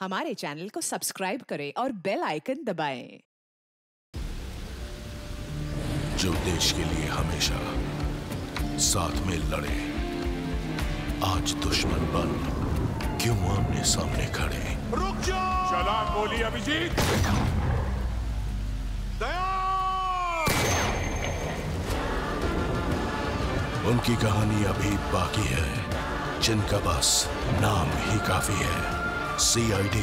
हमारे चैनल को सब्सक्राइब करें और बेल आइकन दबाएं। जो देश के लिए हमेशा साथ में लड़े, आज दुश्मन बन क्यों आमने सामने खड़े। रुक जाओ! सलाम बोली अभिजीत। दया! उनकी कहानी अभी बाकी है, जिनका बस नाम ही काफी है। CID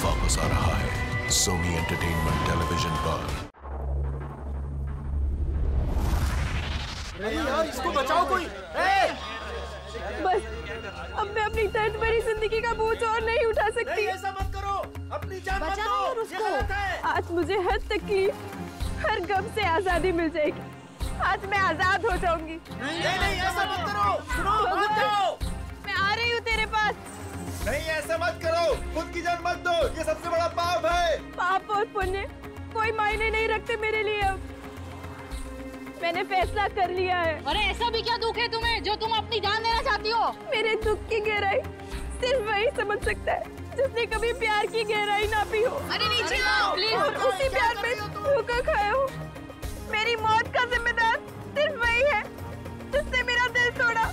वापस आ रहा है सोनी एंटरटेनमेंट टेलीविजन पर। यार इसको बचाओ कोई। बस अब मैं अपनी दर्द भरी जिंदगी का बोझ और नहीं उठा सकती। ऐसा मत करो, अपनी जान मत दो, ये गलत है। आज मुझे हर तकलीफ, हर गम से आजादी मिल जाएगी। आज मैं आजाद हो जाऊंगी। नहीं ऐसा मत करो, सुनो मत जाओ। मैं आ रही हूँ तेरे पास। नहीं ऐसा मत करो, खुद की जान मत दो, ये सबसे बड़ा पाप है। पाप और पुण्य कोई मायने नहीं रखते मेरे लिए। अब मैंने फैसला कर लिया है। अरे ऐसा भी क्या दुख है तुम्हें जो तुम अपनी जान देना चाहती हो? मेरे दुख की गहराई सिर्फ वही समझ सकता है जिसने कभी प्यार की गहराई ना पी हो। अरे नीचे आओ प्लीज। और उसी प्यार में धोखा खाया हो। मेरी मौत का जिम्मेदार सिर्फ वही है जिसने मेरा दिल तोड़ा,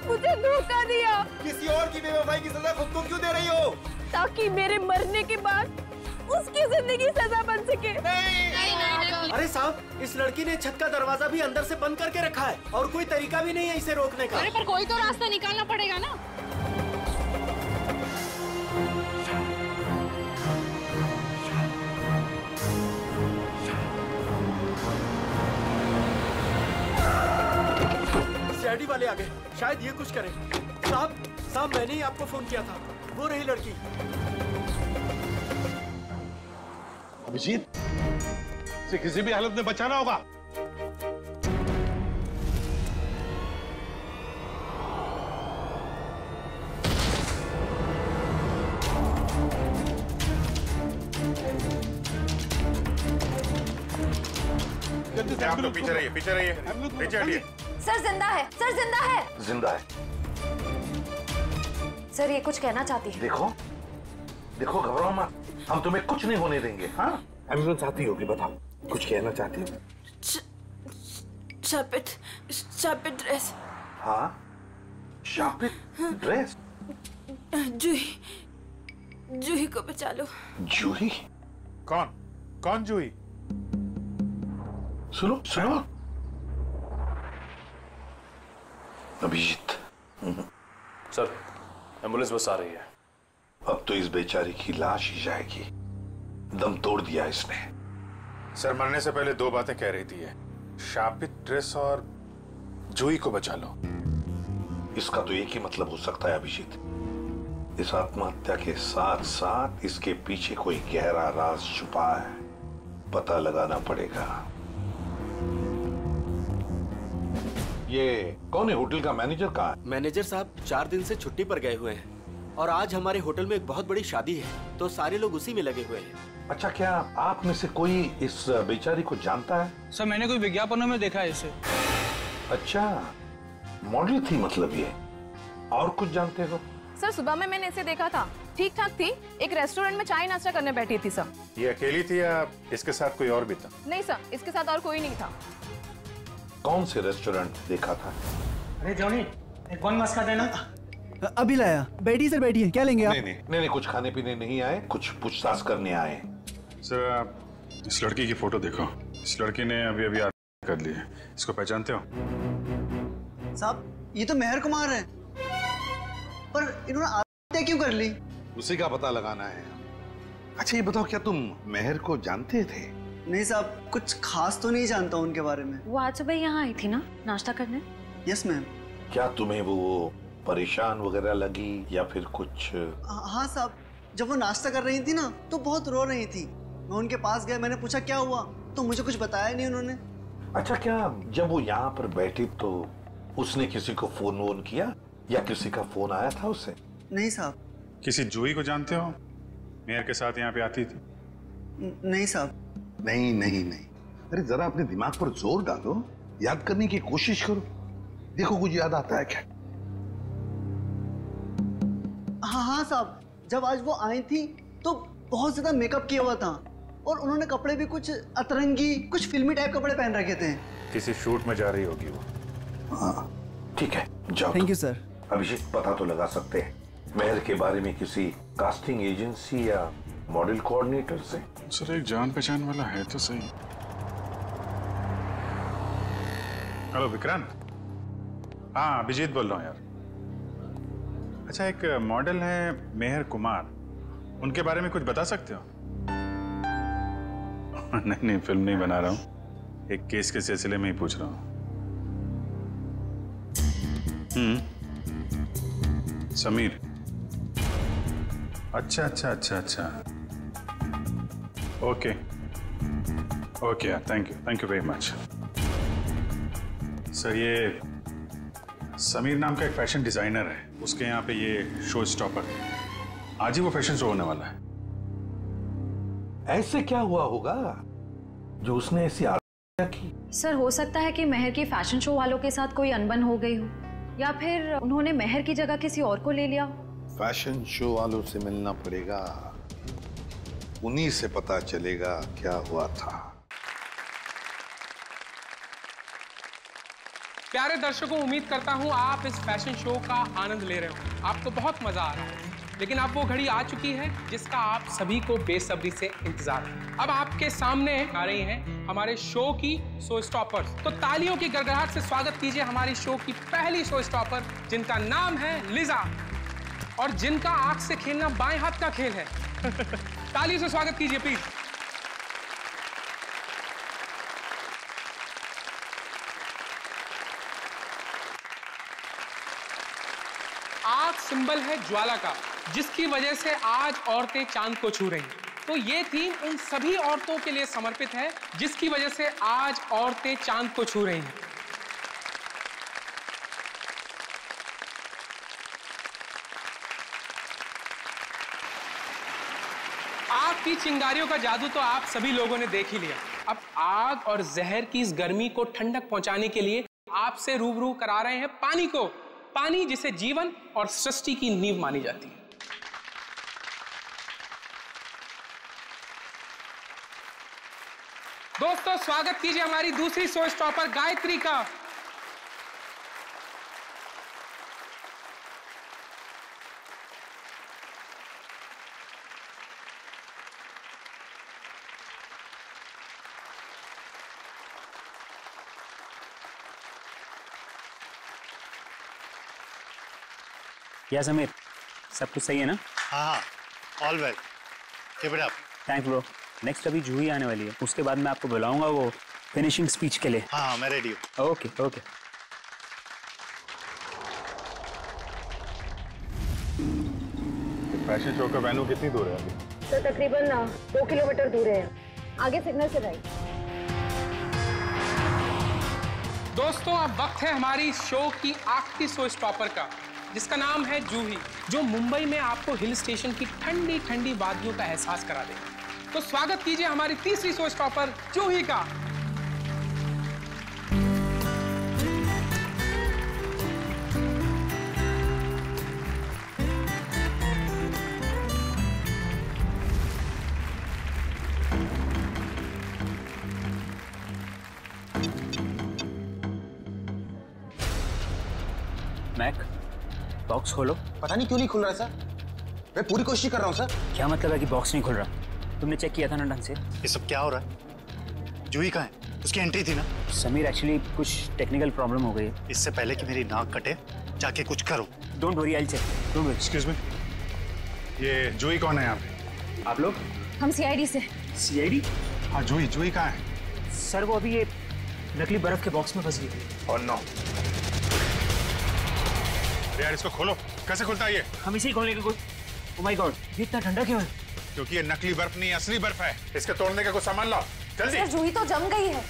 मुझे धोखा दिया। किसी और की बेवफाई की सजा खुद को क्यों दे रही हो? ताकि मेरे मरने के बाद उसकी जिंदगी सजा बन सके। नहीं। अरे साहब, इस लड़की ने छत का दरवाजा भी अंदर से बंद करके रखा है और कोई तरीका भी नहीं है इसे रोकने का। अरे पर कोई तो रास्ता निकालना पड़ेगा ना। CID वाले आ गए, शायद ये कुछ करें। साहब मैंने ही आपको फोन किया था, वो रही लड़की। अभिजीत, इसे किसी भी हालत में बचाना होगा। आप लोग पीछे रहिए, पीछे हटिए। सर जिंदा है, सर जिंदा है। जिंदा है? सर ये कुछ कहना चाहती है। देखो घबराओ मत, हम तुम्हें कुछ नहीं होने देंगे। हाँ, एम्बुलेंस आती होगी, बताओ कुछ कहना चाहती हो? शापित ड्रेस। हाँ, शापित ड्रेस। जूही को बचा लो। जूही? कौन जूही? सुनो अभिजीत। सर, एम्बुलेंस बस आ रही है। अब तो इस बेचारी की लाश ही जाएगी, दम तोड़ दिया इसने। सर मरने से पहले दो बातें कह रही थी, शापित ड्रेस और जूही को बचा लो। इसका तो एक ही मतलब हो सकता है अभिजीत, इस आत्महत्या के साथ साथ इसके पीछे कोई गहरा राज छुपा है, पता लगाना पड़ेगा। ये कौन है? होटल का मैनेजर कहाँ है? मैनेजर साहब 4 दिन से छुट्टी पर गए हुए हैं और आज हमारे होटल में एक बहुत बड़ी शादी है, तो सारे लोग उसी में लगे हुए हैं। अच्छा, क्या आप में से कोई इस बेचारी को जानता है? सर मैंने कोई विज्ञापनों में देखा है इसे। अच्छा, मॉडल थी मतलब ये। और कुछ जानते हो? सर सुबह में मैंने इसे देखा था, ठीक ठाक थी। एक रेस्टोरेंट में चाय नाश्ता करने बैठी थी सर। ये अकेली थी या इसके साथ कोई और भी था? नहीं सर, इसके साथ और कोई नहीं था। कौन से रेस्टोरेंट देखा था? अरे जॉनी, कौन मस्का देना? अभी लाया। बैठिए सर, बैठिए। क्या लेंगे आप? नहीं, कुछ खाने पीने नहीं आए, कुछ पूछताछ करने आए। सर आप इस लड़की की फोटो देखो, इस लड़की ने अभी आत्महत्या कर ली है। इसको पहचानते हो? साहब ये तो मेहर कुमार है, पर इन्होंने आत्महत्या क्यों कर ली? उसी का पता लगाना है। अच्छा ये बताओ, क्या तुम मेहर को जानते थे? नहीं साहब, कुछ खास तो नहीं जानता उनके बारे में। वो आज सुबह यहाँ आई थी ना नाश्ता करने? Yes ma'am. क्या तुम्हें वो परेशान वगैरह लगी या फिर कुछ? हाँ साहब, जब वो नाश्ता कर रही थी ना तो बहुत रो रही थी। मैं उनके पास गया, मैंने पूछा क्या हुआ, तो मुझे कुछ बताया नहीं उन्होंने। अच्छा, क्या जब वो यहाँ पर बैठी तो उसने किसी को फोन वोन किया या किसी का फोन आया था उससे? नहीं साहब। किसी जूही को जानते हो? मेहर के साथ यहाँ पे आती थी? नहीं साहब। नहीं। अरे जरा अपने दिमाग पर जोर डालो, याद करने की कोशिश करो, देखो कुछ याद आता है क्या? हाँ साहब, जब आज वो आई थी तो बहुत ज्यादा मेकअप किया हुआ था और उन्होंने कपड़े भी कुछ अतरंगी, कुछ फिल्मी टाइप कपड़े पहन रखे थे। किसी शूट में जा रही होगी वो। हाँ ठीक है, जाओ। Thank you sir. अभिषेक, पता तो लगा सकते हैं मेहर के बारे में किसी कास्टिंग एजेंसी या मॉडल कोऑर्डिनेटर से? सर एक जान पहचान वाला है तो सही। हेलो विक्रांत। हाँ अभिजीत बोल रहा हूँ यार। अच्छा एक मॉडल है मेहर कुमार, उनके बारे में कुछ बता सकते हो? नहीं फिल्म नहीं बना रहा हूँ, एक केस के सिलसिले में ही पूछ रहा हूँ। समीर। अच्छा अच्छा अच्छा अच्छा। ओके ओके यार, thank you very much. Sir ये समीर नाम का एक फैशन डिजाइनर है, उसके यहाँ पे ये शो स्टॉपर है। आज ही वो फैशन शो होने वाला है। ऐसे क्या हुआ होगा जो उसने ऐसी आज्ञा की? सर हो सकता है कि मेहर की फैशन शो वालों के साथ कोई अनबन हो गई हो, या फिर उन्होंने मेहर की जगह किसी और को ले लिया हो। फैशन शो वालों से मिलना पड़ेगा, उन्हीं से पता चलेगा क्या हुआ था। प्यारे दर्शकों, उम्मीद करता हूं आप इस फैशन शो का आनंद ले रहे हो, आपको बहुत मजा आ रहा है। लेकिन अब वो घड़ी आ चुकी है जिसका आप सभी को बेसब्री से इंतजार है। अब आपके सामने आ रही हैं हमारे शो की शो स्टॉपर्स। तो तालियों की गड़गड़ाहट से स्वागत कीजिए हमारी शो की पहली शो स्टॉपर, जिनका नाम है लिजा और जिनका आंख से खेलना बाएं हाथ का खेल है। तालियों से स्वागत कीजिए प्लीज। आग सिंबल है ज्वाला का, जिसकी वजह से आज औरतें चांद को छू रही हैं। तो ये थीम उन सभी औरतों के लिए समर्पित है जिसकी वजह से आज औरतें चांद को छू रही हैं। आग की चिंगारियों का जादू तो आप सभी लोगों ने देख ही लिया। अब आग और जहर की इस गर्मी को ठंडक पहुंचाने के लिए आपसे रूबरू करा रहे हैं पानी को, पानी जिसे जीवन और सृष्टि की नींव मानी जाती है। दोस्तों स्वागत कीजिए हमारी दूसरी शो स्टॉपर गायत्री का। या समीर, सब कुछ सही है ना? हाँ, all well. Keep it up. Thanks bro. Next अभी जूही आने वाली है, उसके बाद मैं आपको बुलाऊंगा वो फिनिशिंग स्पीच के लिए। हाँ मैं रेडी हूँ। Okay okay. फैशन शो का वेन्यू कितनी दूर है अभी? तो तकरीबन 2 किलोमीटर दूर है, आगे सिग्नल से राइट। दोस्तों अब वक्त है हमारी शो की आखिरी शो स्टॉपर का, जिसका नाम है जूही, जो मुंबई में आपको हिल स्टेशन की ठंडी ठंडी वादियों का एहसास करा देगी। तो स्वागत कीजिए हमारी तीसरी शो स्टॉपर जूही का। मैक, बॉक्स खोलो। पता नहीं क्यों नहीं खुल रहा सर, मैं पूरी कोशिश कर रहा हूँ सर। क्या मतलब है कि बॉक्स नहीं खुल रहा? तुमने चेक किया था ना ढंग से? ये सब क्या हो रहा है? जूही कहाँ है? उसकी एंट्री थी ना। समीर एक्चुअली कुछ टेक्निकल प्रॉब्लम हो गई है। इससे पहले कि मेरी नाक कटे जाके कुछ करो। Don't worry, I will check. Don't worry. Excuse me, ये जूही कौन है यहाँ पे? आप लोग? हम सीआईडी से। सीआईडी? हाँ जूही कहाँ है? सर वो अभी ये नकली बर्फ के बॉक्स में फंस गई थी। और नो यार, इसको खोलो। कैसे खुलता है ये? हम इसे ही खोलने की कोई। ओह माय गॉड, ये इतना ठंडा क्यों है? क्योंकि ये नकली बर्फ नहीं, असली बर्फ है। इसके तोड़ने का कुछ सामान लाओ जल्दी। सर जूही तो जम गई है।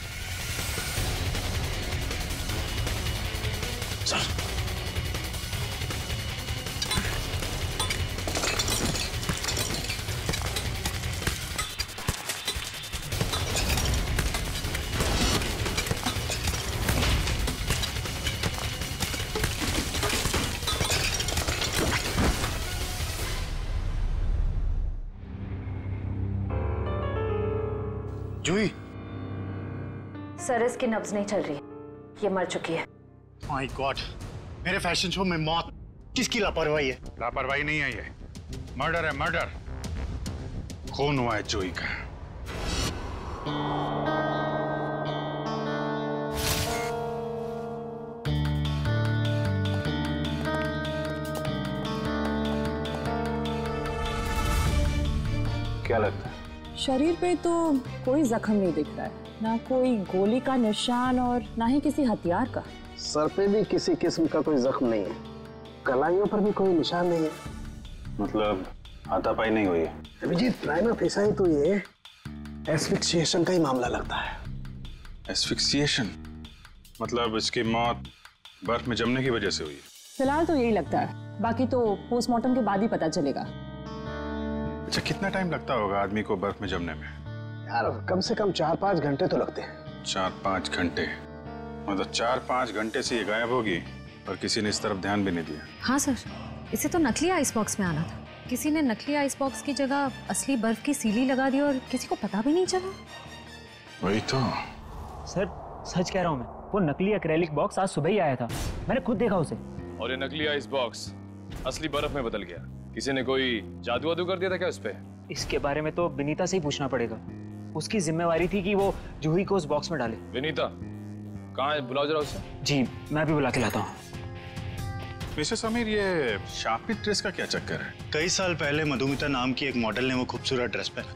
जूही। सर इसकी नब्ज नहीं चल रही, ये मर चुकी है। माय गॉड, मेरे फैशन शो में मौत। किसकी लापरवाही है? लापरवाही नहीं है, ये मर्डर है, मर्डर। खून हुआ है जूही का। क्या लगता है? शरीर पे तो कोई जख्म नहीं दिख रहा है, ना कोई गोली का निशान और ना ही किसी हथियार का। सर पे भी किसी किस्म का कोई जख्म नहीं है, कलाइयों पर भी कोई निशान नहीं है। मतलब हाथापाई नहीं हुई है? अभिजीत, प्राइमा फेसाई तो ये एस्फिक्सिएशन का ही मामला लगता है। एस्फिक्सिएशन मतलब इसकी मौत बर्फ में जमने की वजह से हुई है? फिलहाल तो यही लगता है, बाकी तो पोस्टमार्टम के बाद ही पता चलेगा। अच्छा, कितना टाइम लगता होगा आदमी को बर्फ में जमने में? यार कम से कम 4-5 घंटे तो लगते हैं। 4-5 घंटे? मतलब 4-5 घंटे से ये गायब होगी और किसी ने इस तरफ ध्यान भी नहीं दिया। हाँ सर, इसे तो नकली आइस बॉक्स में आना था। किसी ने नकली आइस बॉक्स की जगह असली बर्फ की सीली लगा दी और किसी को पता भी नहीं चला। वही तो। सर सच कह रहा हूँ मैं, वो नकली एक्रेलिक बॉक्स आज सुबह ही आया था, मैंने खुद देखा उसे। और ये नकली आइस बॉक्स असली बर्फ में बदल गया। किसी ने कोई जादू वादू कर दिया था क्या उस पे? इसके बारे में तो विनीता से ही पूछना पड़ेगा। उसकी जिम्मेवारी थी कि वो जूही को उस बॉक्स में डाले। विनीता कहाँ है? बुलाओ जरा उसे। जी मैं भी बुला के लाता हूँ। मिस्टर समीर, ये शापित ड्रेस का क्या चक्कर है? कई साल पहले मधुमिता नाम की एक मॉडल ने वो खूबसूरत ड्रेस पहना,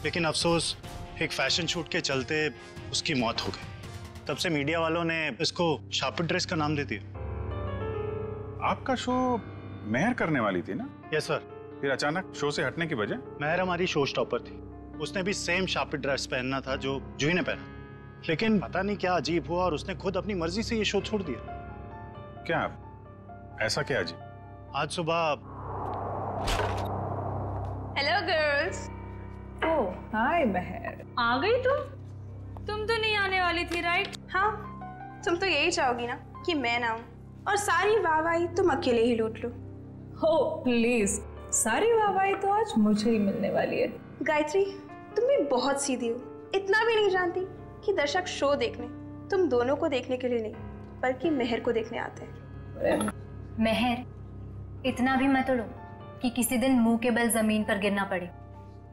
लेकिन अफसोस एक फैशन शूट के चलते उसकी मौत हो गई। तब से मीडिया वालों ने इसको शापित ड्रेस का नाम दे दिया। आपका शो मेहर करने वाली थी ना? Yes sir. फिर अचानक शो से हटने की वजह? मेहर हमारी शो स्टॉपर थी, उसने भी सेम शापित ड्रेस पहनना था जो जूही ने पहना, लेकिन पता नहीं क्या अजीब हुआ और उसने खुद अपनी मर्जी से ये शो छोड़ दिया। क्या ऐसा क्या अजीब? आज सुबह। Hello girls. ओह हाय मेहर, आ गई तुम तो नहीं आने वाली थी राइट? हाँ, तुम तो यही चाहोगी ना कि मैं ना आऊं और सारी वाहवाही तुम अकेले ही लूट लो। हो प्लीज, सारी वाहवाही तो आज मुझे ही मिलने वाली है। गायत्री, तुम भी बहुत सीधी हो। इतना भी नहीं जानती कि दर्शक शो देखने तुम दोनों को देखने के लिए नहीं बल्कि मेहर को देखने आते हैं। मेहर, इतना भी मत उड़ो कि किसी दिन मुंह के बल जमीन पर गिरना पड़े।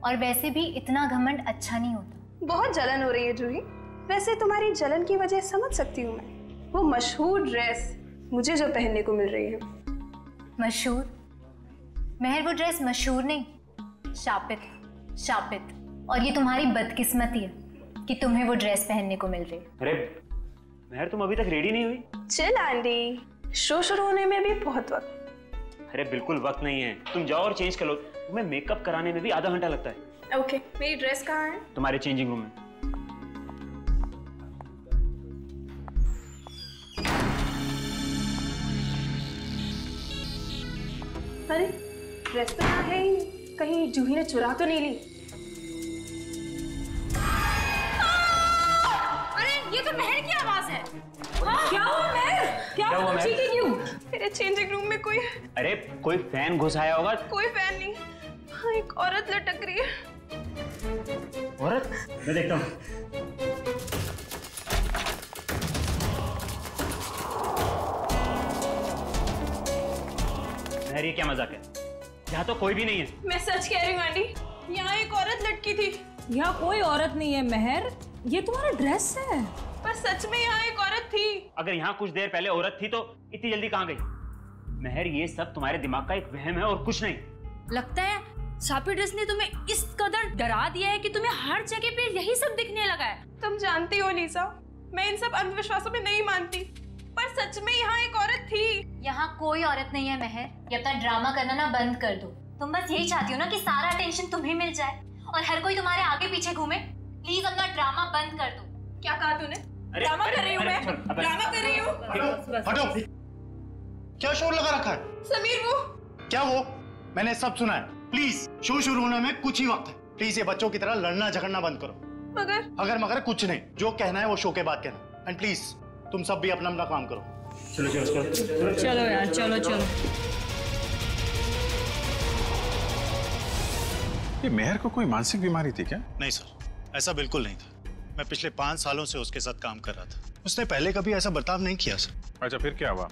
और वैसे भी इतना घमंड अच्छा नहीं होता। बहुत जलन हो रही है जूही। वैसे तुम्हारी जलन की वजह समझ सकती हूँ मैं। वो मशहूर ड्रेस मुझे जो पहनने को मिल रही है। मशहूर? मेहर, वो ड्रेस मशहूर नहीं, शापित शापित। और ये तुम्हारी बदकिस्मती है कि तुम्हें वो ड्रेस पहनने को मिल रही है। अरे मेहर, तुम अभी तक रेडी नहीं हुई? चल आंटी, शो शुरू होने में भी बहुत वक्त। अरे बिल्कुल वक्त नहीं है, तुम जाओ और चेंज कर लो। तुम्हें मेकअप कराने में भी आधा घंटा लगता है। ओके, मेरी ड्रेस कहाँ है? तुम्हारे चेंजिंग रूम में। अरे ड्रेस तो यहाँ है ही नहीं, कहीं जूही ने चुरा तो नहीं ली? अरे ये तो मेहर की आवाज है। क्या हुआ मेहर? क्या हुआ मेहर? चीखी क्यों? मेरे चेंजिंग रूम में कोई है। अरे कोई फैन घुस आया होगा। कोई फैन नहीं, हाँ, एक औरत लटक रही है। औरत? मैं देखता हूँ। मेहर, ये क्या मजाक है? यहाँ तो कोई भी नहीं है। मैं सच कह रही हूँ आंटी, यहाँ एक औरत लटकी थी। यहाँ कोई औरत नहीं है मेहर, ये तुम्हारा ड्रेस है। पर सच में यहाँ एक औरत थी। अगर यहाँ कुछ देर पहले औरत थी तो इतनी जल्दी कहाँ गई? मेहर, ये सब तुम्हारे दिमाग का एक वहम है और कुछ नहीं। लगता है शापित ड्रेस ने तुम्हें इस कदर डरा दिया है कि तुम्हें हर जगह पे यही सब दिखने लगा है। तुम जानती हो लीसा, मैं इन सब अंधविश्वासों में नहीं मानती, पर सच में यहाँ एक औरत थी। यहाँ कोई औरत नहीं है मेहर, ये अपना ड्रामा करना ना बंद कर दो। तुम बस यही चाहती हो ना कि सारा अटेंशन तुम्हें मिल जाए और हर कोई तुम्हारे आगे पीछे घूमे। प्लीज अपना ड्रामा बंद कर दो। क्या कहा तूने? ड्रामा कर रही हूँ मैं, ड्रामा कर रही हूँ। हटो, क्या शोर लगा रखा है? समीर, वो क्या वो? मैंने सब सुना है। प्लीज, शो शुरू होने में कुछ ही वक्त है। प्लीज ये बच्चों की तरह लड़ना झगड़ना बंद करो। अगर मगर कुछ नहीं, जो कहना है वो शो के बाद कहना। एंड प्लीज तुम सब भी अपना अपना काम करो। चलो यार, चलो चलो। ये मेहर को कोई मानसिक बीमारी थी क्या? नहीं सर, ऐसा बिल्कुल नहीं था। मैं पिछले 5 सालों से उसके साथ काम कर रहा था। उसने पहले कभी ऐसा बर्ताव नहीं किया सर। अच्छा फिर क्या हुआ?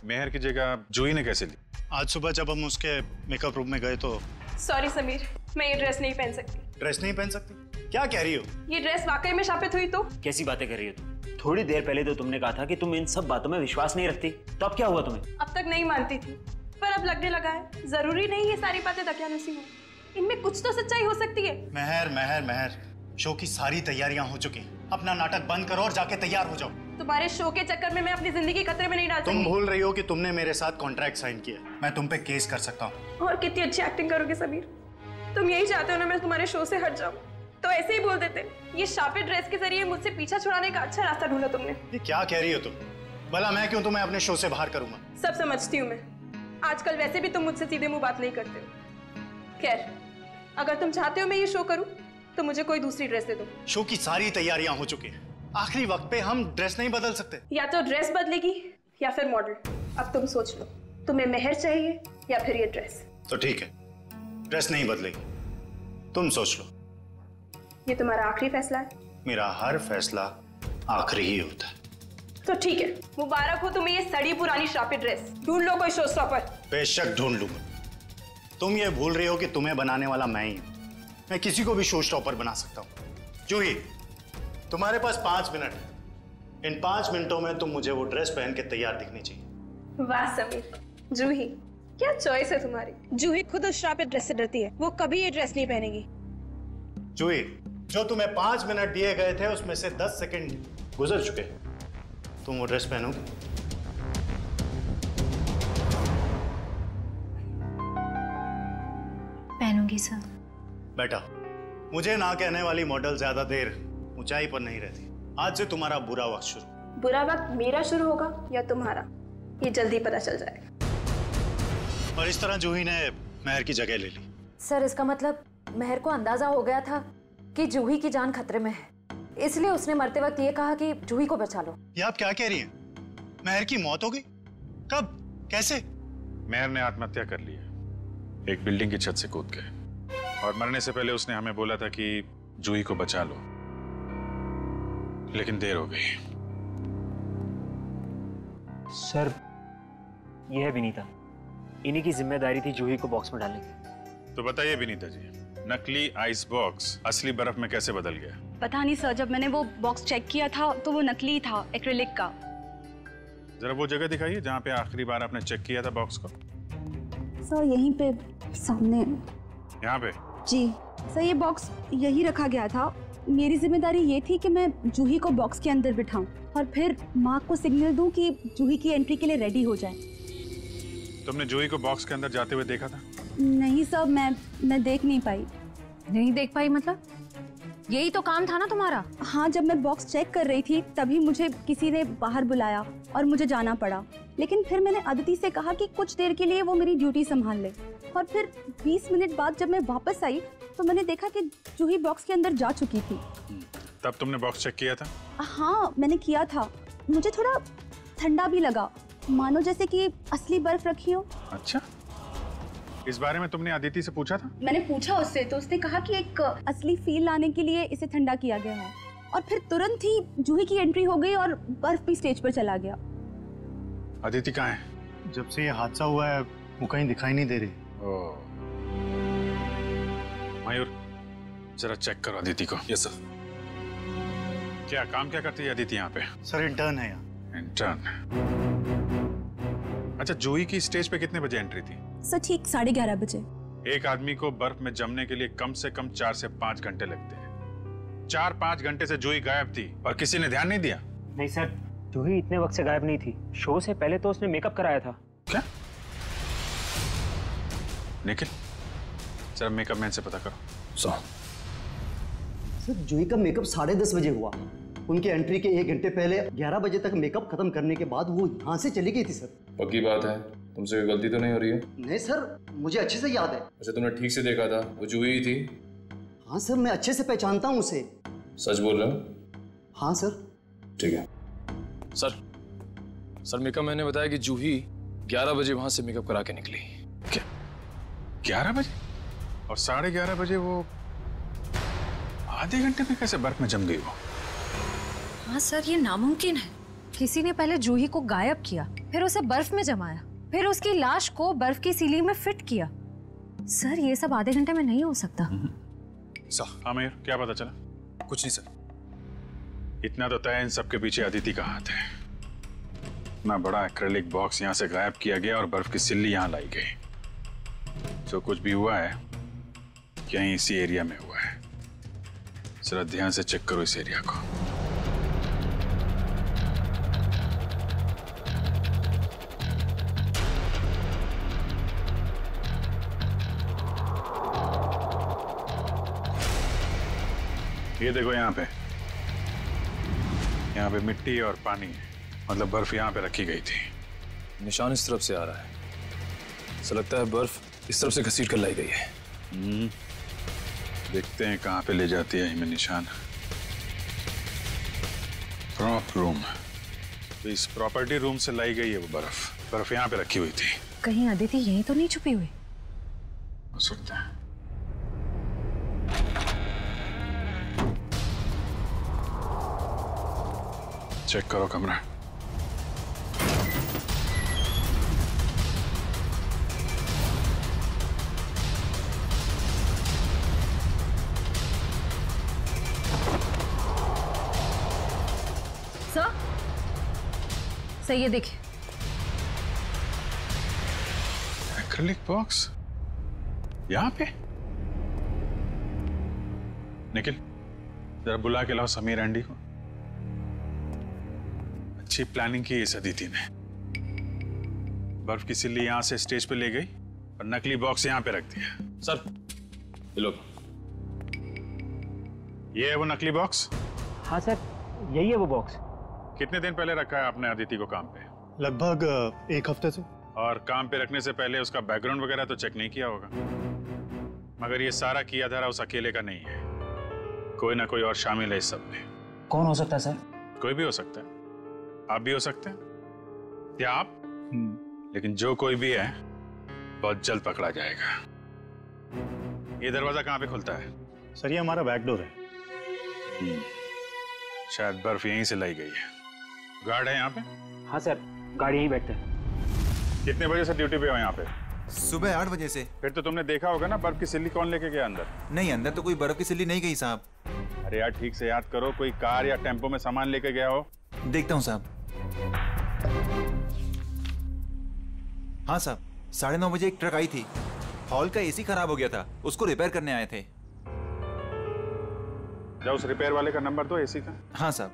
मेहर की जगह जूही ने कैसे ली? आज सुबह जब हम उसके मेकअप रूम में गए तो। सॉरी समीर, मैं ये ड्रेस नहीं पहन सकती। ड्रेस नहीं पहन सकती? क्या कह रही हो? ये ड्रेस वाकई में शापित हुई तो? कैसी बातें कर रही हो तुम? थोड़ी देर पहले तो तुमने कहा था कि तुम इन सब बातों में विश्वास नहीं रखती, तो अब क्या हुआ तुम्हें? अब तक नहीं मानती थी, पर अब लगने लगा है। जरूरी नहीं ये सारी बातें दकियानुसी हो, इनमें कुछ तो सच्चाई हो सकती है। महर महर महर, शो की सारी तैयारियां हो चुकी हैं। अपना नाटक बंद करो और जाके तैयार हो जाओ। तुम्हारे शो के चक्कर में मैं अपनी जिंदगी खतरे में नहीं डाल सकती। तुम भूल रही हो कि तुमने मेरे साथ कॉन्ट्रैक्ट साइन किया। मैं तुम पे केस कर सकता हूँ। और कितनी अच्छी एक्टिंग करोगे समीर। तुम यही चाहते हो ना मैं तुम्हारे शो से हट जाऊं, तो ऐसे ही बोल देते। ये शापित ड्रेस के जरिए मुझसे पीछा छुड़ाने का अच्छा रास्ता ढूंढा तुमने। ये क्या कह रही हो तुम? भला मैं क्यों तुम्हें अपने शो से बाहर करूंगा? सब समझती हूँ मैं। आजकल वैसे भी तुम मुझसे सीधे मुंह बात नहीं करते हो। खैर, अगर तुम चाहते हो मैं ये शो करूं, तो मुझे कोई दूसरी ड्रेस दे दो। शो की सारी तैयारियां हो चुकी हैं। आखिरी वक्त पे हम ड्रेस नहीं बदल सकते। या तो ड्रेस बदलेगी या फिर मॉडल। अब तुम सोच लो, तुम्हें मेहर चाहिए या फिर ये ड्रेस? तो ठीक है, ड्रेस नहीं बदलेगी, तुम सोच लो। ये तुम्हारा आखिरी फैसला है? मेरा हर फैसला आखिरी ही होता है। तो ठीक है, मुबारक हो तुम्हें ये सड़ी पुरानी शापित ड्रेस। ढूंढ लो कोई शो स्टॉपर। बेशक ढूंढ लूंगा। तुम ये भूल रही हो कि तुम्हें बनाने वाला मैं ही हूं। मैं किसी को भी शो स्टॉपर बना सकता हूं। जूही, तुम्हारे पास 5 मिनट है। इन 5 मिनटों में तुम मुझे वो ड्रेस पहन के तैयार दिखनी चाहिए। वाह समीर, जूही क्या चॉइस है तुम्हारी। जूही खुद उस शापित ड्रेस से डरती है, वो कभी ये ड्रेस नहीं पहनेगी। जूही, जो तुम्हें 5 मिनट दिए गए थे उसमें से 10 सेकंड गुजर चुके। तुम वो ड्रेस पहनोगी? पहनूंगी सर। बेटा, मुझे ना कहने वाली मॉडल ज्यादा देर ऊंचाई पर नहीं रहती। आज से तुम्हारा बुरा वक्त शुरू। बुरा वक्त मेरा शुरू होगा या तुम्हारा, ये जल्दी पता चल जाएगा। और इस तरह जूही ने महर की जगह ले ली। सर इसका मतलब महर को अंदाजा हो गया था कि जूही की जान खतरे में है, इसलिए उसने मरते वक्त ये कहा कि जूही को बचा लो। ये आप क्या कह रही हैं? महर की मौत हो गई? कब? कैसे? महर ने आत्महत्या कर ली है, एक बिल्डिंग की छत से कूद के। और मरने से पहले उसने हमें बोला था कि जूही को बचा लो, लेकिन देर हो गई। सर, यह है विनीता। इन्हीं की जिम्मेदारी थी जूही को बॉक्स में डालने की। तो बताइए विनीता जी, नकली आइस बॉक्स असली बर्फ में कैसे बदल गया? पता नहीं सर, जब मैंने वो बॉक्स चेक किया था तो वो नकली था, एक्रिलिक का। जरा वो जगह दिखाइए जहाँ पे आखिरी बार आपने चेक किया था बॉक्स को। सर यहीं पे सामने। यहाँ पे? जी सर, ये बॉक्स यही रखा गया था। मेरी जिम्मेदारी ये थी कि मैं जूही को बॉक्स के अंदर बिठाऊं और फिर माँ को सिग्नल दूं कि जूही की एंट्री के लिए रेडी हो जाए। तुमने जूही को बॉक्स के अंदर जाते हुए देखा था? नहीं सर, मैं देख नहीं पाई। नहीं देख पाई मतलब? यही तो काम था ना तुम्हारा। हाँ, जब मैं बॉक्स चेक कर रही थी तभी मुझे किसी ने बाहर बुलाया और मुझे जाना पड़ा। लेकिन फिर मैंने अदिति से कहा कि कुछ देर के लिए वो मेरी ड्यूटी संभाल ले। और फिर 20 मिनट बाद जब मैं वापस आई तो मैंने देखा कि जूही बॉक्स के अंदर जा चुकी थी। तब तुमने बॉक्स चेक किया था? हाँ, मैंने किया था। मुझे थोड़ा ठंडा भी लगा, मानो जैसे कि असली बर्फ रखी हो। अच्छा, इस बारे में तुमने अदिति से पूछा था? मैंने पूछा उससे, तो उसने कहा कि एक असली फील लाने के लिए इसे ठंडा किया गया है। और फिर तुरंत ही जूही की एंट्री हो गई और बर्फ भी स्टेज पर चला गया। अदिति कहाँ है? जब से ये हादसा हुआ है वो कहीं दिखाई नहीं दे रही। मयूर, जरा चेक करो अदिति को। Yes sir. क्या काम क्या करती है अदिति यहाँ पे? सर इंटर्न है यहाँ। इंटर्न? अच्छा, जूही की स्टेज पे कितने बजे एंट्री थी? सर ठीक 11:30 बजे। एक आदमी को बर्फ में जमने के लिए कम से कम 4 से 5 घंटे लगते हैं। 4-5 घंटे से जूही गायब थी और किसी ने ध्यान नहीं दिया? नहीं सर, जूही इतने वक्त से गायब नहीं थी। शो से पहले तो उसने मेकअप कराया था। क्या? निखिल, जरा मेकअप मैन से पता करो। सर, जूही का मेकअप 10:30 बजे हुआ। उनकी एंट्री के 1 घंटे पहले 11 बजे तक मेकअप खत्म करने के बाद वो यहाँ से चली गई थी सर। पक्की बात है? तुमसे कोई गलती तो नहीं हो रही है? नहीं सर, मुझे अच्छे से याद है। अच्छा, तुमने ठीक से देखा था वो जूही ही थी? हाँ सर, मैं अच्छे से पहचानता हूँ उसे। सच बोल रहे हो? हाँ सर। ठीक है। सर मेकअप मैंने बताया कि जूही 11 बजे वहां से मेकअप करा के निकली। क्या 11 बजे? और 11:30 बजे वो आधे घंटे में कैसे बर्फ में जम गई वो? हाँ सर, ये नामुमकिन है। किसी ने पहले जूही को गायब किया, फिर उसे बर्फ में जमाया, फिर उसकी लाश को बर्फ की सीलिंग में फिट किया। सर ये सब आधे घंटे में नहीं हो सकता। आमिर, क्या पता चला? कुछ नहीं सर। इतना तो तय इन सबके पीछे अदिति का हाथ है। इतना बड़ा एक्रेलिक बॉक्स यहाँ से गायब किया गया और बर्फ की सिल्ली यहाँ लाई गई। जो कुछ भी हुआ है यहीं इसी एरिया में हुआ है। जरा ध्यान से चेक करो इस एरिया को। ये देखो यहाँ पे मिट्टी और पानी है, मतलब बर्फ यहाँ पे रखी गई थी। निशान इस तरफ से आ रहा है, ऐसा लगता है बर्फ इस तरफ से घसीट कर लाई गई है। देखते हैं कहाँ पे ले जाती है हमें निशान। प्रॉप रूम, इस प्रॉपर्टी रूम से लाई गई है वो बर्फ यहाँ पे रखी हुई थी। कहीं अदिति यहीं तो नहीं छुपी हुई? हो सकता है। चेक करो कमरा। सर, सही है, देखिए। एक्रिलिक बॉक्स यहाँ पे। निखिल, जरा बुला के लाओ समीर एंडी को। अच्छी प्लानिंग की इस अदिति ने। बर्फ की सिल्ली यहां से स्टेज पे ले गई और नकली बॉक्स यहां पे रख दिया। सर ये लो। ये है वो नकली बॉक्स? हाँ सर, यही है वो बॉक्स। कितने दिन पहले रखा है आपने अदिति को काम पे? लगभग 1 हफ्ते से। और काम पे रखने से पहले उसका बैकग्राउंड वगैरह तो चेक नहीं किया होगा? मगर ये सारा किया धरा उस अकेले का नहीं है, कोई ना कोई और शामिल है इस सब में। कौन हो सकता है सर? कोई भी हो सकता है, आप भी हो सकते हैं या आप। लेकिन जो कोई भी है बहुत जल्द पकड़ा जाएगा। ये दरवाजा कहाँ पे खुलता है? सर ये हमारा बैक डोर है। शायद बर्फ यहीं से लाई गई है। गार्ड है यहाँ पे? हाँ सर, गाड़ी यहीं बैठते हैं। कितने बजे से ड्यूटी पे हो यहाँ पे? सुबह 8 बजे से। फिर तो तुमने देखा होगा ना बर्फ की सिल्ली कौन लेके गया अंदर? नहीं, अंदर तो कोई बर्फ की सिल्ली नहीं गई साहब। अरे यार ठीक से याद करो, कोई कार या टेम्पो में सामान लेके गया हो? देखता हूँ साहब। हाँ साहब, 9:30 बजे एक ट्रक आई थी। हॉल का एसी खराब हो गया था, उसको रिपेयर करने आए थे। जाओ उस रिपेयर वाले का नंबर दो एसी का। हाँ साहब,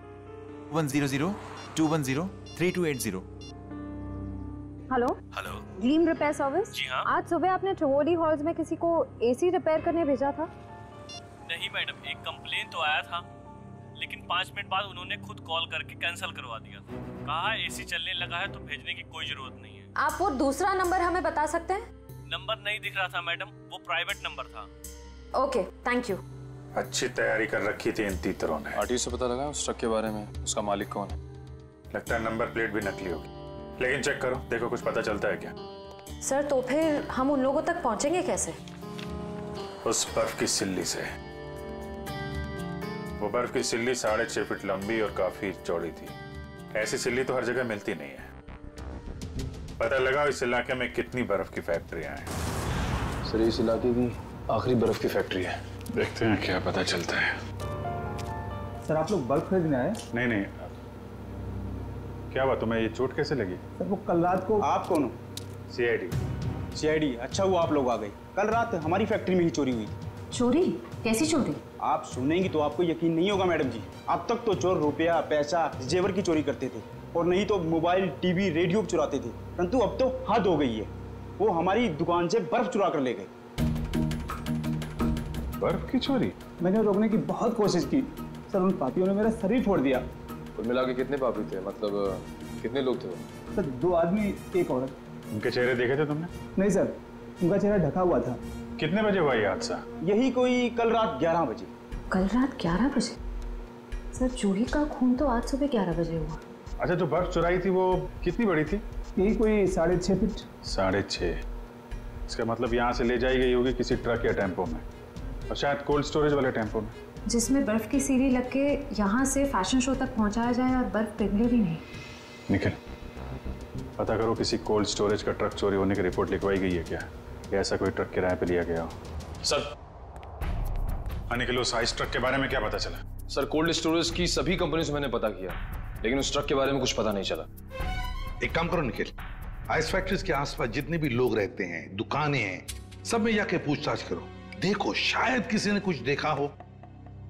100-210-3280। Hello hello, gleem repair service. जी हाँ। आज सुबह आपने ट्रिवोली हॉल्स में किसी को एसी रिपेयर करने भेजा था? नहीं मैडम, एक कंप्लेन तो आया था, लेकिन 5 मिनट बाद उन्होंने खुद कॉल करके कैंसिल करवा दिया था। कहा एसी चलने लगा है तो भेजने की कोई जरूरत नहीं है। आप वो दूसरा नंबर हमें बता सकते हैं? नंबर नहीं दिख रहा था मैडम, वो प्राइवेट नंबर था। Okay, thank you. अच्छी तैयारी कर रखी थी इन तीतरों ने। आरटीओ से पता लगा उस ट्रक के बारे में, उसका मालिक कौन है? लगता है नंबर प्लेट भी नकली होगी, लेकिन चेक करो, देखो कुछ पता चलता है क्या? सर तो फिर हम उन लोगों तक पहुंचेंगे कैसे? उस बर्फ की सिल्ली से। वो बर्फ की सिल्ली 6.5 फीट लंबी और काफी चौड़ी थी। ऐसी सिल्ली तो हर जगह मिलती नहीं है। पता लगा इस इलाके में कितनी बर्फ की फैक्ट्रियां हैं। सर इस इलाके की आखिरी बर्फ की फैक्ट्री है। देखते हैं क्या पता चलता है। सर आप लोग बर्फ खरीदने आए? नहीं, क्या हुआ तुम्हें? ये चोट कैसे लगी? सर वो कल रात को। आप कौन हो? सीआईडी। अच्छा हुआ आप लोग आ गए। कल रात हमारी फैक्ट्री में ही चोरी हुई। चोरी? कैसी चोरी? आप सुनेंगी तो आपको यकीन नहीं होगा मैडम जी। अब तक तो चोर रुपया, पैसा, जेवर की चोरी करते थे और नहीं तो मोबाइल, टीवी, रेडियो चुराते थे, परंतु अब तो हद हो गई है। वो हमारी दुकान से बर्फ चुरा कर ले गए। बर्फ की चोरी? मैंने रोकने की बहुत कोशिश की सर, उन पापियों ने मेरा शरीर फोड़ दिया। कुल मिला के कितने पापी थे? मतलब कितने लोग थे वो? सर 2 आदमी, 1 औरत। उनके चेहरे देखे थे तुमने? नहीं सर, उनका चेहरा ढका हुआ था। कितने बजे हुआ ये हादसा? यही कोई कल रात 11 बजे। कल रात 11 बजे? सर जूही का खून तो आज सुबह 11 बजे हुआ। अच्छा, जो बर्फ चुराई थी वो कितनी बड़ी थी? यही कोई 6.5 फीट। 6.5? इसका मतलब यहाँ से ले जाई गई होगी किसी ट्रक या टेम्पो में, और शायद कोल्ड स्टोरेज वाले टेम्पो में। जिसमें बर्फ की सीढ़ी लग के यहाँ से फैशन शो तक पहुँचाया जाए और बर्फ पिघले भी नहीं। निखिल, पता करो किसी कोल्ड स्टोरेज का ट्रक चोरी होने की रिपोर्ट लिखवाई गई है क्या, या ऐसा कोई ट्रक किराए पे लिया गया हो? सर। हाँ निखिल, उस आइस ट्रक के बारे में क्या पता चला? सर, कोल्ड स्टोरेज की सभी कंपनी से मैंने पता किया, लेकिन उस ट्रक के बारे में कुछ पता नहीं चला। एक काम करो निखिल, आइस फैक्ट्रीज के आसपास जितने भी लोग रहते हैं, दुकानें हैं, सब में जाके पूछताछ करो। देखो शायद किसी ने कुछ देखा हो।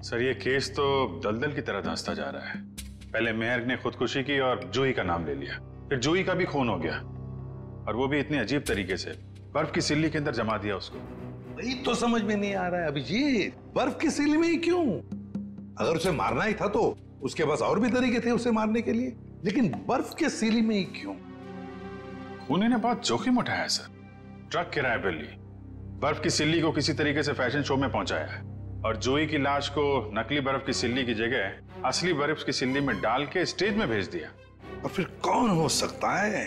सर, ये केस तो दलदल की तरह धंसता जा रहा है। पहले मेहर ने खुदकुशी की और जूही का नाम ले लिया, फिर जूही का भी खून हो गया, और वो भी इतनी अजीब तरीके से। बर्फ की सिल्ली के अंदर जमा दिया उसको। वही तो समझ में नहीं आ रहा है अभिजीत, बर्फ की सिल्ली में ही क्यों? अगर उसे मारना ही था तो उसके पास और भी तरीके थे उसे मारने के लिए, लेकिन बर्फ के सिल्ली में ही क्यों? खूनी ने बहुत जोखिम उठाया सर। ट्रक किराए पर ली, बर्फ की सिल्ली को किसी तरीके से फैशन शो में पहुंचाया है, और जूही की लाश को नकली बर्फ की सिल्ली की जगह असली बर्फ की सिल्ली में डाल के स्टेज में भेज दिया। और फिर कौन हो सकता है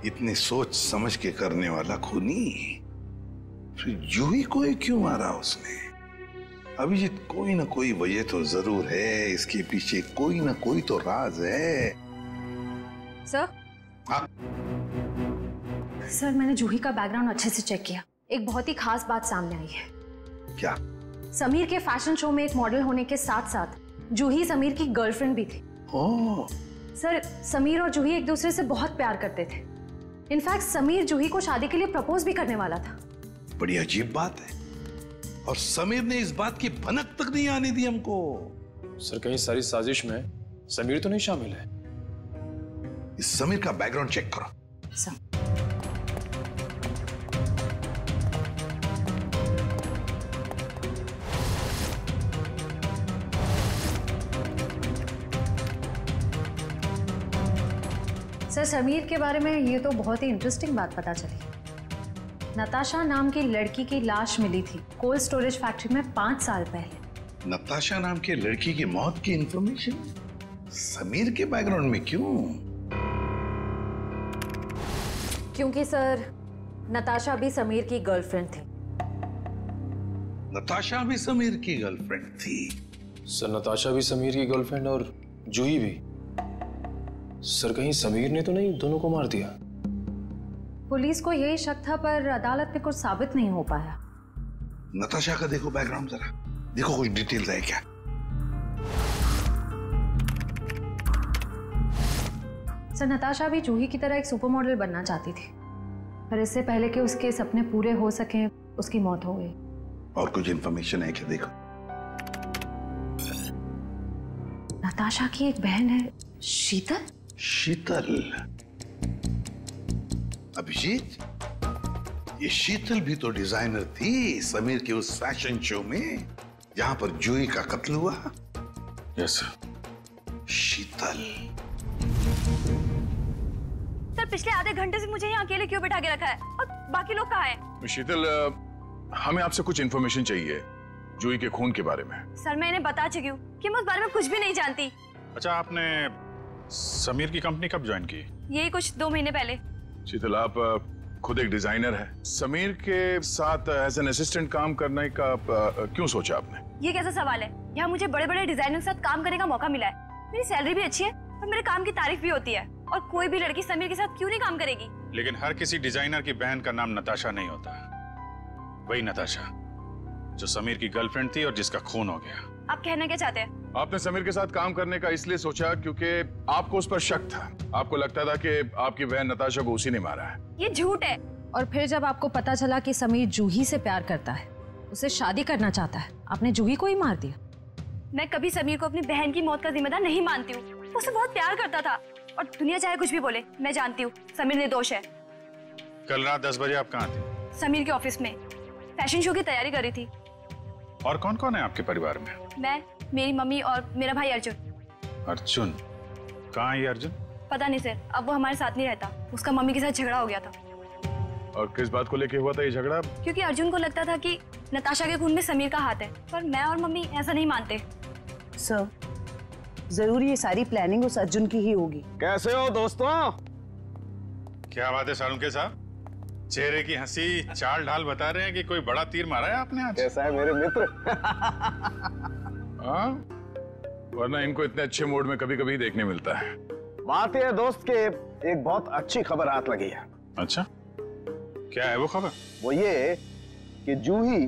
इतनी सोच समझ के करने वाला खूनी? फिर जूही को ही क्यों मारा उसने? अभिजीत, कोई ना कोई वजह तो जरूर है, इसके पीछे कोई ना कोई तो राज है। सर? हाँ? सर, मैंने जूही का बैकग्राउंड अच्छे से चेक किया। एक बहुत ही खास बात सामने आई है। क्या? समीर के फैशन शो में एक मॉडल होने के साथ साथ जूही समीर की गर्लफ्रेंड भी थी। ओह। सर, समीर और जूही एक दूसरे से बहुत प्यार करते थे। इनफैक्ट समीर जूही को शादी के लिए प्रपोज भी करने वाला था। बड़ी अजीब बात है, और समीर ने इस बात की भनक तक नहीं आने दी हमको। सर, कहीं सारी साजिश में समीर तो नहीं शामिल है? इस समीर का बैकग्राउंड चेक करो। सर। सर, समीर के बारे में ये तो बहुत ही इंटरेस्टिंग बात पता चली। नताशा नाम की लड़की की लाश मिली थी कोल्ड स्टोरेज फैक्ट्री में 5 साल पहले। नताशा नाम के लड़की की मौत की इंफॉर्मेशन समीर के बैकग्राउंड में क्यों? क्योंकि सर, नताशा भी समीर की गर्लफ्रेंड थी। नताशा भी समीर की गर्लफ्रेंड थी? सर, नताशा भी समीर की गर्लफ्रेंड और जूही भी। सर, कहीं समीर ने तो नहीं दोनों को मार दिया? पुलिस को यही शक था, पर अदालत में कुछ साबित नहीं हो पाया। नताशा का देखो बैकग्राउंड जरा, देखो कुछ डिटेल्स है क्या? सर, नताशा भी जूही की तरह एक सुपर मॉडल बनना चाहती थी, पर इससे पहले कि उसके सपने पूरे हो सके उसकी मौत हो गई। और कुछ इंफॉर्मेशन है क्या? देखो। नताशा की एक बहन है, शीतल। शीतल? अभिजीत, ये शीतल भी तो डिजाइनर थी समीर के उस फैशन शो में जहां पर जूही का कत्ल हुआ। यस। शीतल। सर, पिछले आधे घंटे से मुझे यहाँ अकेले क्यों बिठा के रखा है, और बाकी लोग कहाँ हैं? शीतल, हमें आपसे कुछ इन्फॉर्मेशन चाहिए जूही के खून के बारे में। सर, मैं इन्हें बता चुकी हूँ कि मैं उस बारे में कुछ भी नहीं जानती। अच्छा, आपने समीर की कंपनी कब ज्वाइन की? यही कुछ 2 महीने पहले। शीतल, आप खुद एक डिजाइनर है, समीर के साथ एज एन असिस्टेंट काम करने का क्यों सोचा आपने? ये कैसा सवाल है? यहाँ मुझे बड़े बड़े डिजाइनर के साथ काम करने का मौका मिला है, मेरी सैलरी भी अच्छी है और मेरे काम की तारीफ भी होती है, और कोई भी लड़की समीर के साथ क्यों नहीं काम करेगी? लेकिन हर किसी डिजाइनर की बहन का नाम नताशा नहीं होता। वही नताशा जो समीर की गर्लफ्रेंड थी और जिसका खून हो गया। आप कहना क्या चाहते हैं? आपने समीर के साथ काम करने का इसलिए सोचा क्योंकि आपको उस पर शक था, आपको लगता था कि आपकी बहन नताशा को उसी ने मारा है। ये झूठ है। और फिर जब आपको पता चला कि समीर जूही से प्यार करता है, उसे शादी करना चाहता है, आपने जूही को ही मार दिया। मैं कभी समीर को अपनी बहन की मौत का जिम्मेदार नहीं मानती हूँ। वो उसे बहुत प्यार करता था, और दुनिया चाहे कुछ भी बोले, मैं जानती हूँ समीर निर्दोष है। कल रात 10 बजे आप कहाँ थे? समीर के ऑफिस में फैशन शो की तैयारी कर रही थी। और कौन कौन है आपके परिवार में? मैं, मेरी मम्मी और मेरा भाई अर्जुन। अर्जुन? कहाँ है ये अर्जुन? पता नहीं सर, अब वो हमारे साथ नहीं रहता। उसका मम्मी के साथ झगड़ा हो गया था। और किस बात को लेके हुआ था ये झगड़ा? क्योंकि अर्जुन को लगता था कि नताशा के खून में समीर का हाथ है, पर मैं और मम्मी ऐसा नहीं मानते। सर, जरूर ये सारी प्लानिंग उस अर्जुन की ही होगी। कैसे हो दोस्तों? क्या बात है सारुण के साहब? चेहरे की हंसी चाल ढाल बता रहे हैं कि कोई बड़ा तीर मारा है आपने आज। कैसा है मेरे मित्र? हाँ, वरना इनको इतने अच्छे मूड में कभी कभी देखने मिलता है। बात यह दोस्त के एक बहुत अच्छी खबर हाथ लगी है। अच्छा, क्या है वो खबर? वो ये कि जूही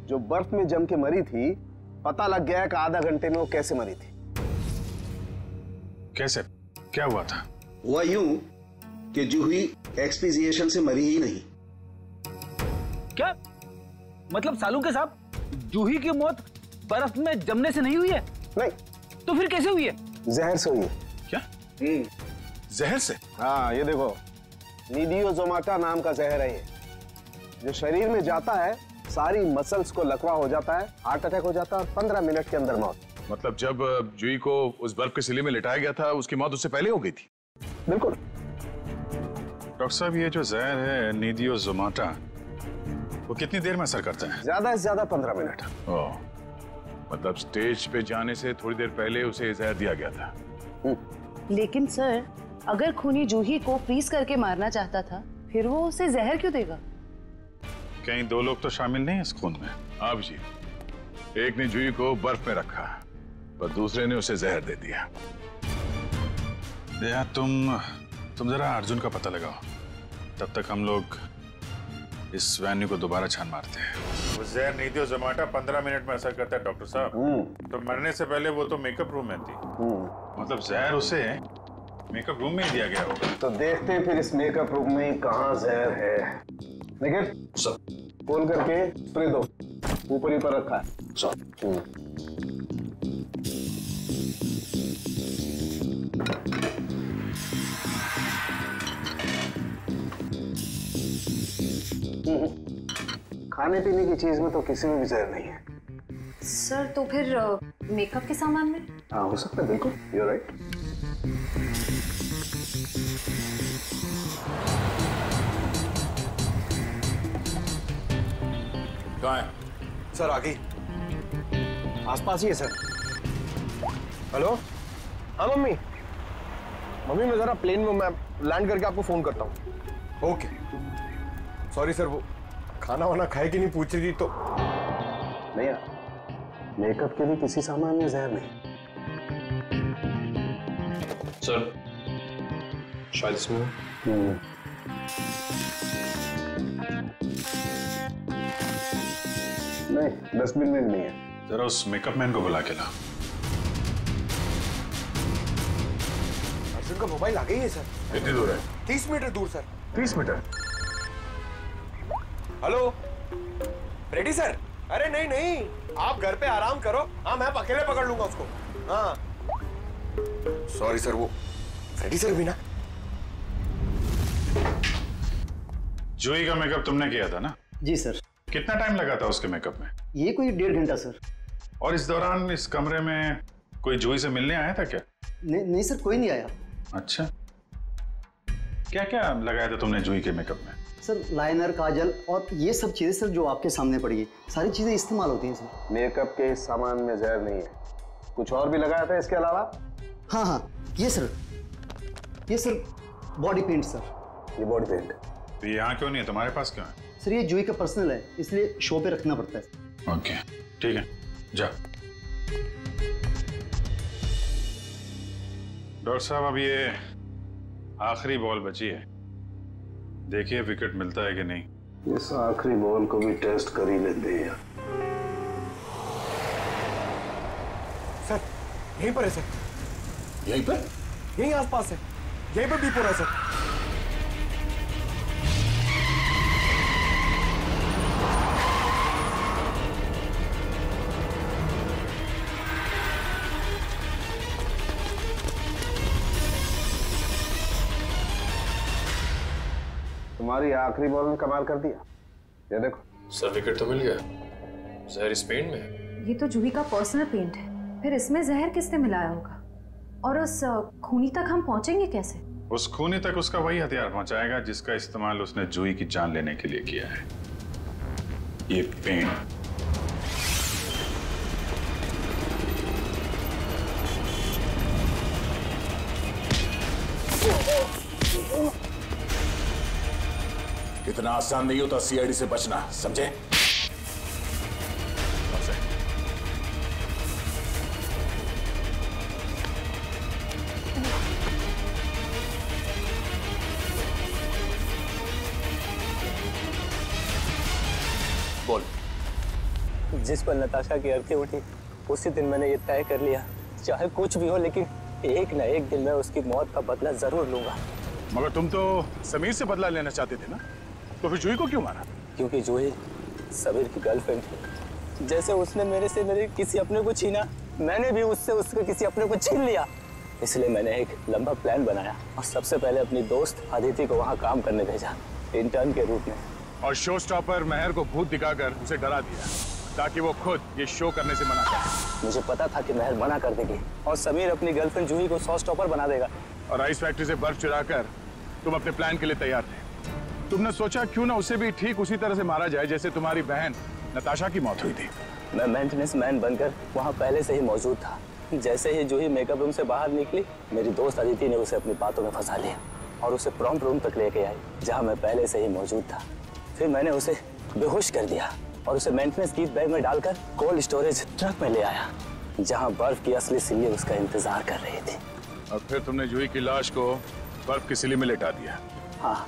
जो बर्फ में जम के मरी थी, पता लग गया कि आधा घंटे में वो कैसे मरी थी। कैसे? क्या हुआ था? हुआ यूं कि जूही एक्सपीजिएशन से मरी ही नहीं। क्या मतलब सालू के साहब, जूही की मौत बर्फ में जमने से नहीं हुई है? नहीं। तो फिर कैसे हुई है? जहर से हुई है। क्या? जहर से? हाँ, ये देखो, नीडियोजोमाटा नाम का जहर है ये, जो शरीर में जाता है सारी मसल्स को लकवा हो जाता है, हार्ट अटैक हो जाता है और 15 मिनट के अंदर मौत। मतलब जब जूही को उस बर्फ के सिले में लिटाया गया था, उसकी मौत उससे पहले हो गई थी? बिल्कुल। डॉक्टर साहब, ये जो जहर है नीडियोजोमाटा, वो कितनी देर में असर करता है? ज्यादा से ज्यादा 15 मिनट। ओह, मतलब स्टेज पे जाने से थोड़ी देर पहले उसे जहर दिया गया था। लेकिन सर, अगर खूनी जूही को फ्रीज करके मारना चाहता था, फिर वो उसे जहर क्यों देगा? कहीं दो लोग तो शामिल नहीं है इस खून में? आप जी, एक ने जूही को बर्फ में रखा और दूसरे ने उसे जहर दे दिया। या तुम जरा अर्जुन का पता लगाओ, तब तक हम लोग इस वैन्यू को दोबारा छान मारते हैं। वो जहर नीडियोजोमाटा 15 मिनट में असर करता है डॉक्टर साहब। तो मरने से पहले वो तो मेकअप रूम में थी। मतलब जहर उसे मेकअप रूम में ही दिया गया होगा। तो देखते हैं फिर इस मेकअप रूम में कहाँ जहर है। लेकिन खोल करके स्प्रे दो, ऊपर ही पर रखा है। खाने पीने की चीज में तो किसी में भी जहर नहीं है। सर, तो फिर मेकअप के सामान में? हाँ, हो सकता है, बिल्कुल, यू राइट। कहाँ है? सर, आ गई। आसपास ही है सर। हेलो? हाँ मम्मी। मम्मी, मैं जरा प्लेन में, मैं लैंड करके आपको फोन करता हूँ। ओके। सॉरी सर, वो खाना वाना खाए कि नहीं पूछ रही थी तो। नहीं यार, मेकअप के लिए किसी सामान में जहर नहीं। सर, शायद इसमें। नहीं, डस्टबिन में नहीं है। जरा उस मेकअप मैन को बुला के ला। अर्जुन का मोबाइल आ गई है सर। कितनी दूर है? 30 मीटर दूर sir. 30 metre? Hello, ready sir? अरे नहीं नहीं, आप घर पे आराम करो। हाँ, मैं अकेले पकड़ लूंगा उसको। हाँ सॉरी सर, वो रेडी सर भी ना। जूही का मेकअप तुमने किया था ना? जी सर। कितना टाइम लगा था उसके मेकअप में? ये कोई 1.5 घंटा सर। और इस दौरान इस कमरे में कोई जूही से मिलने आया था क्या? नहीं सर, कोई नहीं आया। अच्छा, क्या क्या लगाया था तुमने जूही के मेकअप में? सर, लाइनर, काजल और ये सब चीजें सर जो आपके सामने पड़ी है, सारी चीजें इस्तेमाल होती हैं सर। मेकअप के इस सामान में जहर नहीं है। कुछ और भी लगाया था इसके अलावा? हाँ, ये सर बॉडी पेंट सर। ये बॉडी पेंट तो ये यहाँ क्यों नहीं है, तुम्हारे पास क्यों है? सर, ये जूही का पर्सनल है, इसलिए शो पे रखना पड़ता है। ओके, ठीक है, जा। डॉक्टर साहब, अब ये आखिरी बॉल बची है, देखिए विकेट मिलता है कि नहीं। इस आखिरी बॉल को भी टेस्ट कर ही लेते हैं। सर, यहीं पर है सर। यहीं पर? यहीं आसपास है, यहीं पर बीप हो रहा है सर। तुम्हारी आखिरी बॉल ने कमाल कर दिया। ये देखो सर, विकेट तो मिल गया। जहर इस पेंट में है। ये तो जूही का पर्सनल पेंट है, फिर इसमें जहर किसने मिलाया होगा? और उस खूनी तक हम पहुंचेंगे कैसे? उस खूनी तक उसका वही हथियार पहुंचाएगा जिसका इस्तेमाल उसने जूही की जान लेने के लिए किया है, ये पेंट। कितना इतना आसान नहीं होता सीआईडी से बचना, समझे? बोल। जिस पर नताशा की अर्थी उठी उसी दिन मैंने ये तय कर लिया, चाहे कुछ भी हो लेकिन एक न एक दिन मैं उसकी मौत का बदला जरूर लूंगा। मगर तुम तो समीर से बदला लेना चाहते थे ना, तो फिर जूही को क्यों मारा? क्योंकि जूही समीर की गर्लफ्रेंड थी। जैसे उसने मेरे से मेरे किसी अपने को छीना, मैंने भी उससे उसके किसी अपने को छीन लिया। इसलिए मैंने एक लंबा प्लान बनाया और सबसे पहले अपनी दोस्त अदिति को वहाँ काम करने भेजा, इंटर्न के रूप में। और शो स्टॉपर मेहर को भूत दिखाकर उसे डरा दिया ताकि वो खुद ये शो करने से मना करे। मुझे पता था कि मेहर मना कर देगी और समीर अपनी गर्लफ्रेंड जूही को शो स्टॉपर बना देगा। और आइस फैक्ट्री से बर्फ चुराकर तुम अपने प्लान के लिए तैयार थे। तुमने सोचा क्यों ना उसे भी ठीक उसी तरह से मारा जाए जैसे तुम्हारी बहन नताशा की मौत हुई थी। मैं मेंटेनेंस मैन बनकर वहाँ पहले से ही मौजूद था। जैसे ही जूही मेकअप रूम से बाहर निकली, मेरी दोस्त अदिति ने उसे अपनी बातों में फंसा लिया और उसे प्रॉम्प्ट रूम तक लेके आई जहाँ मैं पहले से ही मौजूद था। फिर मैंने उसे बेहोश कर दिया और उसे मेंटेनेंस गिफ्ट बैग में डालकर कोल्ड स्टोरेज ट्रक में ले आया जहाँ बर्फ की असली सिल्ली उसका इंतजार कर रही थी। और फिर तुमने जूही की लाश को बर्फ की सिल्ली में लेटा दिया। हाँ,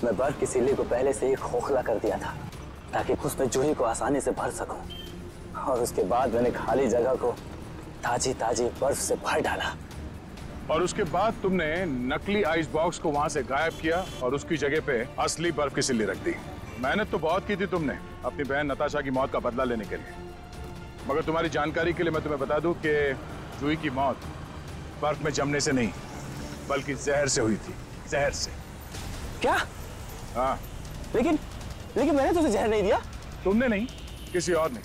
मैं बर्फ की सिल्ली को पहले से ही खोखला कर दिया था ताकि उसमें जूही को आसानी से भर सकूं। और उसके बाद मैंने खाली जगह को ताजी ताजी बर्फ से भर डाला। और उसके बाद तुमने नकली आइस बॉक्स को वहां से गायब किया और उसकी जगह पे असली बर्फ की सिल्ली रख दी। मेहनत तो बहुत की थी तुमने अपनी बहन नताशा की मौत का बदला लेने के लिए, मगर तुम्हारी जानकारी के लिए मैं तुम्हें बता दूं कि जूही की मौत बर्फ में जमने से नहीं बल्कि जहर से हुई थी। जहर से। क्या? हाँ। लेकिन मैंने तुझे जहर नहीं दिया। तुमने नहीं, किसी और ने।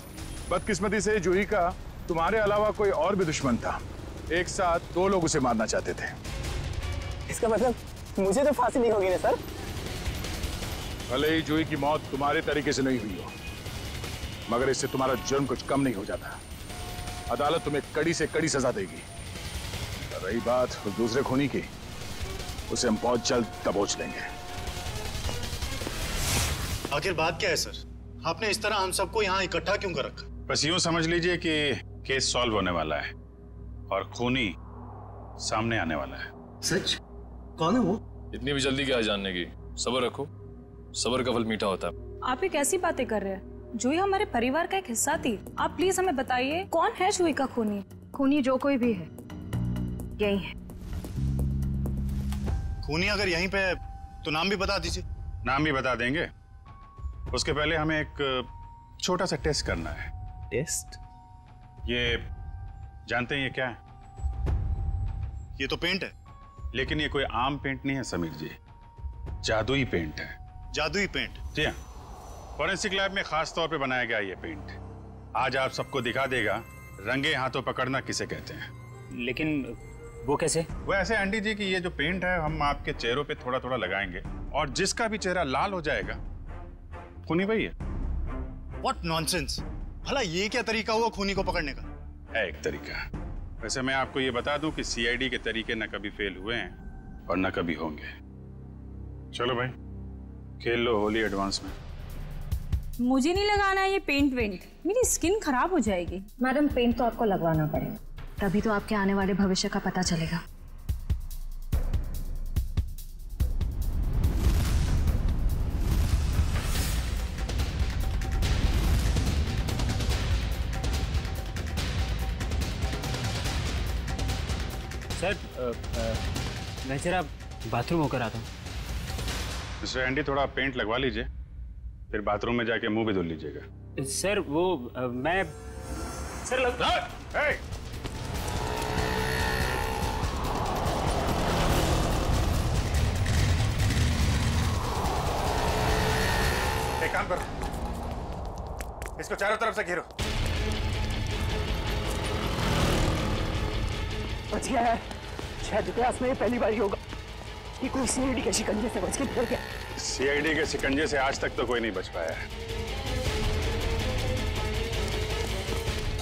बदकिस्मती से जूही का तुम्हारे अलावा कोई और भी दुश्मन था। एक साथ 2 लोग उसे मारना चाहते थे। इसका मतलब मुझे तो फांसी नहीं होगी ना सर? भले ही जूही की मौत तुम्हारे तरीके से नहीं हुई हो, मगर इससे तुम्हारा जुर्म कुछ कम नहीं हो जाता। अदालत तुम्हें कड़ी से कड़ी सजा देगी। रही बात उस दूसरे खूनी की, उसे हम बहुत जल्द दबोच लेंगे। आखिर बात क्या है सर? आपने इस तरह हम सबको यहाँ इकट्ठा क्यों कर रखा? बस यूं समझ लीजिए कि केस सॉल्व होने वाला है और खूनी सामने आने वाला है। सच? कौन है वो? इतनी भी जल्दी क्या है जानने की? सब्र रखो, सब्र का फल मीठा होता है। आप ये कैसी बातें कर रहे हैं? जूही हमारे परिवार का एक हिस्सा थी। आप प्लीज हमें बताइए कौन है जूही का खूनी? खूनी जो कोई भी है यही है। खूनी अगर यहीं पे है तो नाम भी बता दीजिए। नाम भी बता देंगे, उसके पहले हमें एक छोटा सा टेस्ट करना है। टेस्ट? ये जानते हैं ये क्या है? ये तो पेंट है। लेकिन ये कोई आम पेंट नहीं है समीर जी, जादुई पेंट है। जादुई पेंट? जी हाँ, फॉरेंसिक लैब में खास तौर पे बनाया गया ये पेंट। आज आप सबको दिखा देगा रंगे हाथों पकड़ना किसे कहते हैं। लेकिन वो कैसे? वो ऐसे आंटी जी कि ये जो पेंट है हम आपके चेहरों पे थोड़ा थोड़ा लगाएंगे और जिसका भी चेहरा लाल हो जाएगा खूनी वही है। What nonsense! भला ये क्या तरीका हुआ खूनी को पकड़ने का? है एक तरीका। वैसे मैं आपको ये बता दूं कि सीआईडी के तरीके न कभी फेल हुए हैं और न कभी होंगे। चलो भाई खेल लो होली एडवांस में। मुझे नहीं लगाना है ये पेंट वेंट, मेरी स्किन खराब हो जाएगी। मैडम पेंट तो आपको लगवाना पड़ेगा, तभी तो आपके आने वाले भविष्य का पता चलेगा। सर मैं जरा बाथरूम होकर आता हूँ। मिस्टर एंडी थोड़ा पेंट लगवा लीजिए, फिर बाथरूम में जाके मुंह भी धुल लीजिएगा। सर वो मैं सर लग एक काम करो, इसको चारों तरफ से घेरो। बच गया है। शायद इतिहास में ये पहली बार ही होगा कि कोई सीआईडी के शिकंजे से बच के निकल गया। सीआईडी के शिकंजे से आज तक तो कोई नहीं बच पाया है।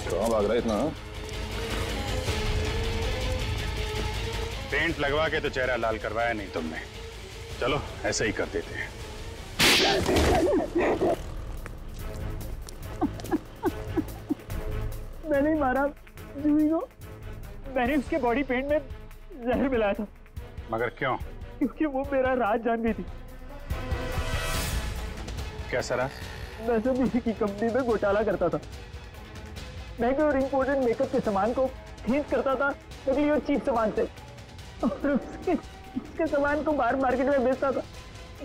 कहाँ भाग रहा है इतना? पेंट लगवा के तो चेहरा लाल करवाया नहीं तुमने। चलो ऐसा ही कर देते हैं। मैंने ही मारा जूही को। मैंने उसके बॉडी पेंट में जहर मिलाया था। मगर क्यों? क्योंकि वो मेरा राज जान गई थी। कैसा राज? मैं सब इसी की कंपनी में घोटाला करता था। महंगे और इम्पोर्टेंट मेकअप के सामान को खरीद करता था नकली और चीप सामान से, और उसके सामान को बाहर मार्केट में बेचता था,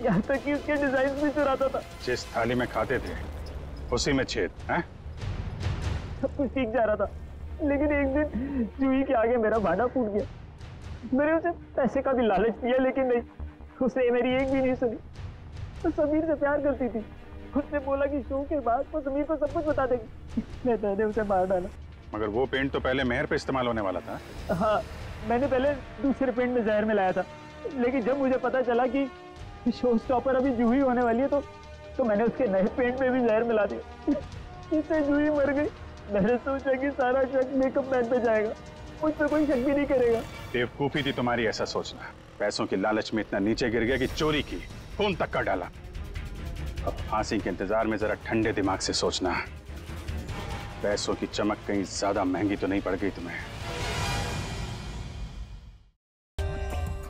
यहाँ तक कि उसके डिजाइन भी चुराता था। जिस थाली में खाते थे उसी में छेद है? सब कुछ ठीक जा रहा था, लेकिन एक दिन जूही के आगे मेरा भांडा फूट गया। मैंने उसे पैसे का भी लालच दिया, लेकिन नहीं, उसने मेरी एक भी नहीं सुनी। तो समीर से प्यार करती थी। उसने बोला कि शो के बाद वो समीर को सब कुछ बता देगी। मैंने उसे मार डाला। मगर वो पेंट तो पहले मेहर पे इस्तेमाल होने वाला था। हाँ, मैंने पहले दूसरे पेंट में जहर मिलाया था, लेकिन जब मुझे पता चला कि शो स्टॉपर अभी जूही होने वाली है तो मैंने उसके नए पेंट में भी जहर मिला दिया। इससे जूही मर गई। मैंने सोचा कि सारा शक मेकअप मैन पे जाएगा, मुझ पर कोई शक भी नहीं करेगा। बेवकूफी थी तुम्हारी ऐसा सोचना। पैसों की लालच में इतना नीचे गिर गया कि चोरी की, खून तक का डाला। अब फांसी के इंतजार में जरा ठंडे दिमाग से सोचना, पैसों की चमक कहीं ज्यादा महंगी तो नहीं पड़ गई तुम्हें।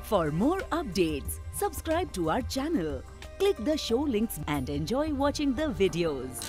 For more updates, subscribe to our channel, click the show links and enjoy watching the videos.